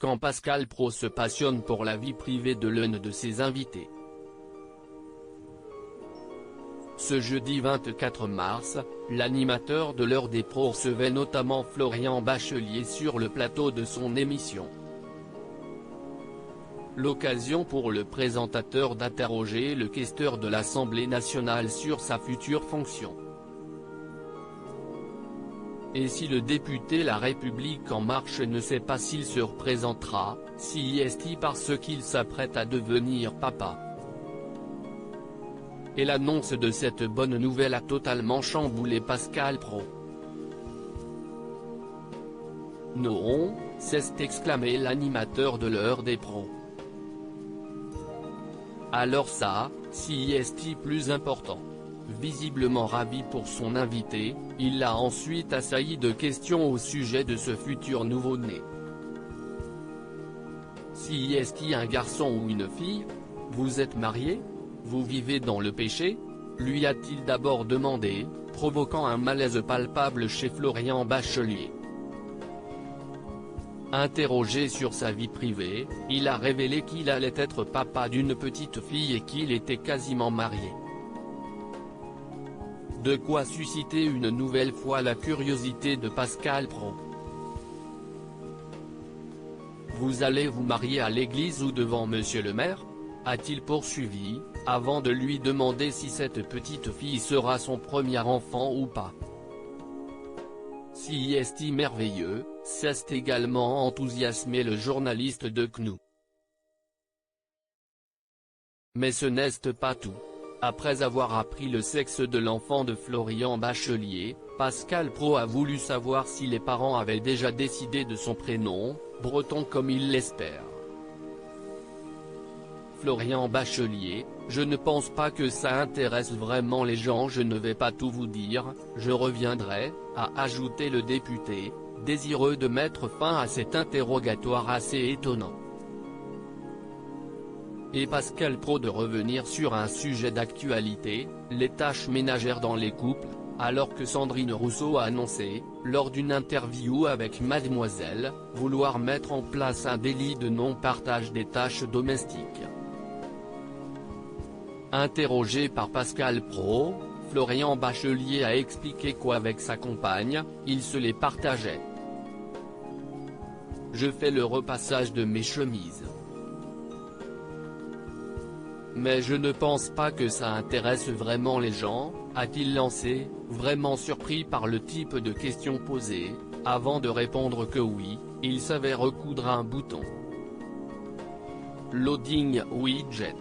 quand Pascal Praud se passionne pour la vie privée de l'un de ses invités. Ce jeudi 24 mars, l'animateur de l'heure des pros recevait notamment Florian Bachelier sur le plateau de son émission. L'occasion pour le présentateur d'interroger le questeur de l'Assemblée nationale sur sa future fonction. Et si le député La République En Marche ne sait pas s'il se représentera, si est-il parce qu'il s'apprête à devenir papa. Et l'annonce de cette bonne nouvelle a totalement chamboulé Pascal Praud. Non, s'est exclamé l'animateur de l'heure des pros. Alors ça, si est-il plus important. Visiblement ravi pour son invité, il l'a ensuite assailli de questions au sujet de ce futur nouveau-né. Si est-il un garçon ou une fille? Vous êtes marié? Vous vivez dans le péché? Lui a-t-il d'abord demandé, provoquant un malaise palpable chez Florian Bachelier. Interrogé sur sa vie privée, il a révélé qu'il allait être papa d'une petite fille et qu'il était quasiment marié. De quoi susciter une nouvelle fois la curiosité de Pascal Praud. Vous allez vous marier à l'église ou devant monsieur le maire? A-t-il poursuivi, avant de lui demander si cette petite fille sera son premier enfant ou pas. Si est-il merveilleux, s'est également enthousiasmé le journaliste de CNU. Mais ce n'est pas tout. Après avoir appris le sexe de l'enfant de Florian Bachelier, Pascal Praud a voulu savoir si les parents avaient déjà décidé de son prénom, breton comme il l'espère. Florian Bachelier: je ne pense pas que ça intéresse vraiment les gens, je ne vais pas tout vous dire, je reviendrai, a ajouté le député, désireux de mettre fin à cet interrogatoire assez étonnant. Et Pascal Praud de revenir sur un sujet d'actualité, les tâches ménagères dans les couples, alors que Sandrine Rousseau a annoncé, lors d'une interview avec Mademoiselle, vouloir mettre en place un délit de non-partage des tâches domestiques. Interrogé par Pascal Praud, Florian Bachelier a expliqué qu'avec sa compagne, il se les partageait. Je fais le repassage de mes chemises. Mais je ne pense pas que ça intéresse vraiment les gens, a-t-il lancé, vraiment surpris par le type de questions posées, avant de répondre que oui, il savait recoudre un bouton. Loading widget.